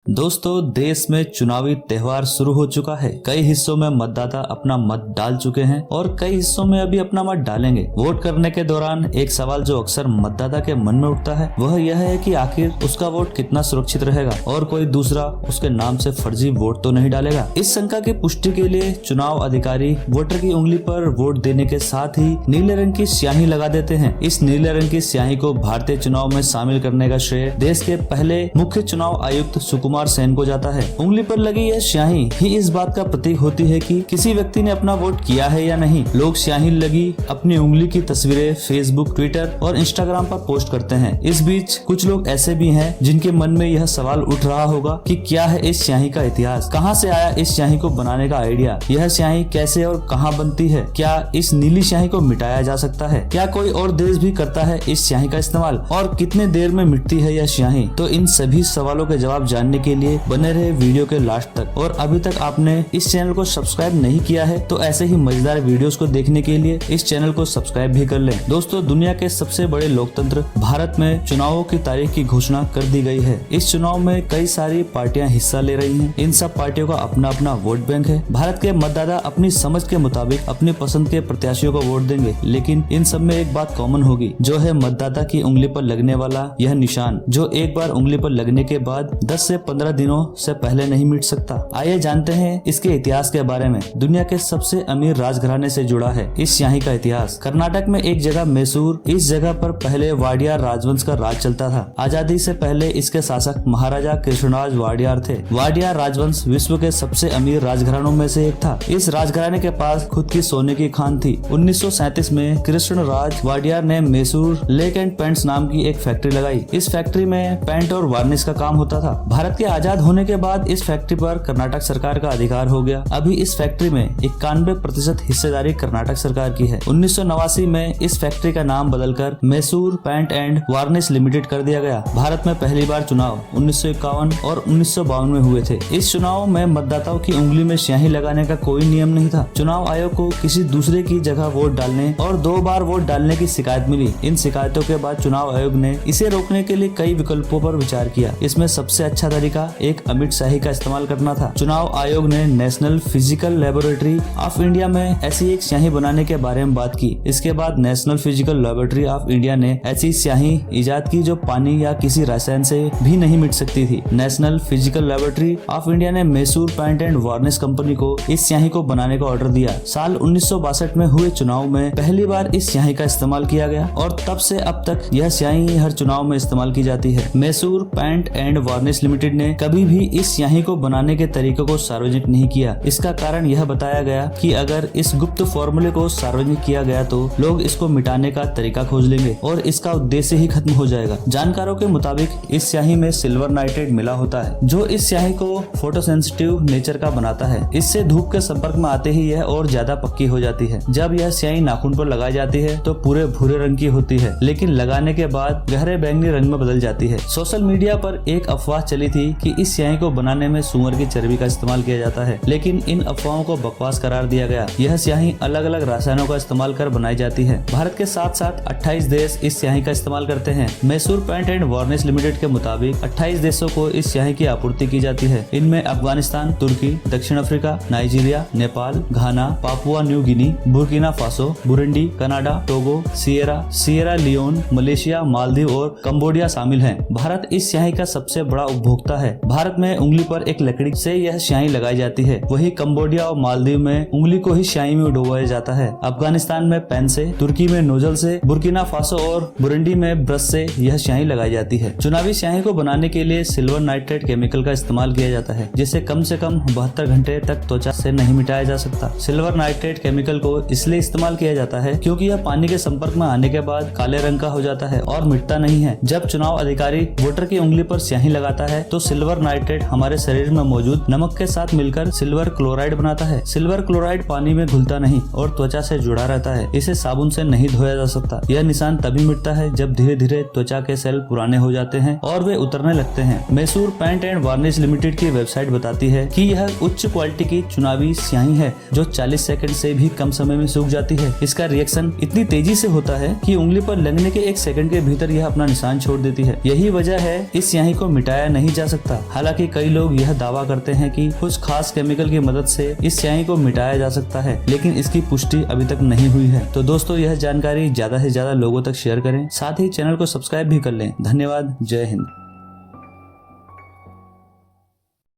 दोस्तों, देश में चुनावी त्योहार शुरू हो चुका है। कई हिस्सों में मतदाता अपना मत डाल चुके हैं और कई हिस्सों में अभी अपना मत डालेंगे। वोट करने के दौरान एक सवाल जो अक्सर मतदाता के मन में उठता है वह यह है कि आखिर उसका वोट कितना सुरक्षित रहेगा और कोई दूसरा उसके नाम से फर्जी वोट तो नहीं डालेगा। इस शंका की पुष्टि के लिए चुनाव अधिकारी वोटर की उंगली पर वोट देने के साथ ही नीले रंग की स्याही लगा देते हैं। इस नीले रंग की स्याही को भारतीय चुनाव में शामिल करने का श्रेय देश के पहले मुख्य चुनाव आयुक्त सुकुमार सेन को जाता है। उंगली पर लगी यह स्याही ही इस बात का प्रतीक होती है कि किसी व्यक्ति ने अपना वोट किया है या नहीं। लोग स्याही लगी अपनी उंगली की तस्वीरें फेसबुक, ट्विटर और इंस्टाग्राम पर पोस्ट करते हैं। इस बीच कुछ लोग ऐसे भी हैं जिनके मन में यह सवाल उठ रहा होगा कि क्या है इस स्याही का इतिहास, कहां से आया इस स्याही को बनाने का आइडिया, यह स्याही कैसे और कहां बनती है, क्या इस नीली स्याही को मिटाया जा सकता है, क्या कोई और देश भी करता है इस स्याही का इस्तेमाल और कितने देर में मिटती है यह स्याही। तो इन सभी सवालों के जवाब जानने के लिए बने रहे वीडियो के लास्ट तक। और अभी तक आपने इस चैनल को सब्सक्राइब नहीं किया है तो ऐसे ही मजेदार वीडियोस को देखने के लिए इस चैनल को सब्सक्राइब भी कर लें। दोस्तों, दुनिया के सबसे बड़े लोकतंत्र भारत में चुनावों की तारीख की घोषणा कर दी गई है। इस चुनाव में कई सारी पार्टियां हिस्सा ले रही हैं। इन सब पार्टियों का अपना अपना वोट बैंक है। भारत के मतदाता अपनी समझ के मुताबिक अपनी पसंद के प्रत्याशियों को वोट देंगे, लेकिन इन सब में एक बात कॉमन होगी, जो है मतदाता की उंगली पर लगने वाला यह निशान, जो एक बार उंगली पर लगने के बाद 10 से 15 दिनों से पहले नहीं मिट सकता। आइए जानते हैं इसके इतिहास के बारे में। दुनिया के सबसे अमीर राजघराने से जुड़ा है इस स्याही का इतिहास। कर्नाटक में एक जगह मैसूर, इस जगह पर पहले वाडियार राजवंश का राज चलता था। आजादी से पहले इसके शासक महाराजा कृष्णराज वाडियार थे। वाडियार राजवंश विश्व के सबसे अमीर राजघरानों में से एक था। इस राजघराने के पास खुद की सोने की खान थी। 1937 में कृष्णराज वाडियार ने मैसूर लेक एंड पेंट्स नाम की एक फैक्ट्री लगाई। इस फैक्ट्री में पेंट और वार्निश का काम होता था। भारत के आजाद होने के बाद इस फैक्ट्री पर कर्नाटक सरकार का अधिकार हो गया। अभी इस फैक्ट्री में 91% हिस्सेदारी कर्नाटक सरकार की है। 1989 में इस फैक्ट्री का नाम बदलकर Mysore paint and varnish limited कर दिया गया। भारत में पहली बार चुनाव 1951 और 1952 में हुए थे। इस चुनाव में मतदाताओं की उंगली में स्याही लगाने का कोई नियम नहीं था। चुनाव आयोग को किसी दूसरे की जगह वोट डालने और 2 बार वोट डालने की शिकायत मिली। इन शिकायतों के बाद चुनाव आयोग ने इसे रोकने के लिए कई विकल्पों पर विचार किया। इसमें सबसे अच्छा तरीका एक अमिट स्याही का इस्तेमाल करना था। चुनाव आयोग ने national Physical Laboratory of India में ऐसी एक स्याही बनाने के बारे में बात की। इसके बाद national Physical Laboratory of India ने ऐसी स्याही इजाद की जो पानी या किसी रसायन से भी नहीं मिट सकती थी। National Physical Laboratory of India ने Mysore paint and Varnish Company को इस स्याही को बनाने का ऑर्डर दिया। साल 1962 में हुए चुनाव में पहली बार इस स्याही का इस्तेमाल किया गया और तब से अब तक यह स्याही हर चुनाव में इस्तेमाल की जाती है। Mysore paint and varnish limited ने कभी भी इस स्याही को बनाने के तरीके को सार्वजनिक नहीं किया। इसका कारण यह बताया गया कि अगर इस गुप्त फॉर्मूले को सार्वजनिक किया गया तो लोग इसको मिटाने का तरीका खोज लेंगे और इसका उद्देश्य ही खत्म हो जाएगा। जानकारों के मुताबिक इस स्याही में सिल्वर नाइट्रेट मिला होता है, जो इस स्याही को फोटोसेंसिटिव नेचर का बनाता है। इससे धूप के संपर्क में आते ही यह और ज्यादा पक्की हो जाती है। जब यह स्याही नाखून पर लगाई जाती है तो पूरे भूरे रंग की होती है, लेकिन लगाने के बाद गहरे बैंगनी रंग में बदल जाती है। सोशल मीडिया पर एक अफवाह चली थी कि इस स्याही को बनाने में सुअर की चर्बी का इस्तेमाल किया जाता है, लेकिन इन अफवाहों को बकवास करार दिया गया। यह स्याही अलग अलग रसायनों का इस्तेमाल कर बनाई जाती है। भारत के साथ साथ 28 देश इस स्याही का इस्तेमाल करते हैं। Mysore paint and varnish limited के मुताबिक 28 देशों को इस स्याही की आपूर्ति की जाती है। इनमें अफगानिस्तान, तुर्की, दक्षिण Africa, Nigeria, Nepal, Ghana, Papua New Guinea, Burkina Faso, Burundi, Canada, Togo, Sierra Leone, Malaysia, Maldives और कंबोडिया शामिल हैं। भारत इस स्याही का सबसे बड़ा उपभोक्ता है। भारत में उंगली पर एक लकड़ी से यह स्याही लगाई जाती है, वही कंबोडिया और मालदीव में उंगली को ही स्याही में डुबोया जाता है। अफगानिस्तान में पेन से, तुर्की में नोजल से, बुर्किना फासो और बुरुंडी में ब्रश से यह स्याही लगाई जाती है। चुनावी स्याही को बनाने के लिए सिल्वर नाइट्रेट केमिकल का इस्तेमाल किया जाता है, जिसे कम से कम 72 घंटे तक त्वचा से नहीं मिटाया जा सकता। सिल्वर नाइट्रेट केमिकल को इसलिए इस्तेमाल किया जाता है क्योंकि यह पानी के संपर्क में आने के बाद काले रंग का हो जाता है और मिटता नहीं है। जब चुनाव अधिकारी वोटर की उंगली पर स्याही लगाता है तो सिल्वर नाइट्रेट हमारे शरीर में मौजूद नमक के साथ मिलकर सिल्वर क्लोराइड बनाता है। सिल्वर क्लोराइड पानी में घुलता नहीं और त्वचा से जुड़ा रहता है। इसे साबुन से नहीं धोया जा सकता। यह निशान तभी मिटता है जब धीरे धीरे त्वचा के सेल पुराने हो जाते हैं और वे उतरने लगते हैं। Mysore paint and varnish limited की वेबसाइट बताती है कि यह उच्च क्वालिटी की चुनावी स्याही है जो 40 सेकंड से भी कम समय में सूख जाती है। इसका रिएक्शन इतनी तेजी से होता है कि उंगली पर लगने के 1 सेकंड के भीतर यह अपना निशान छोड़ देती है। यही वजह है इस स्याही को मिटाया नहीं जा सकता। सकता। हालांकि कई लोग यह दावा करते हैं कि कुछ खास केमिकल की मदद से इस स्याही को मिटाया जा सकता है, लेकिन इसकी पुष्टि अभी तक नहीं हुई है। तो दोस्तों, यह जानकारी ज्यादा से ज्यादा लोगों तक शेयर करें, साथ ही चैनल को सब्सक्राइब भी कर लें। धन्यवाद। जय हिंद।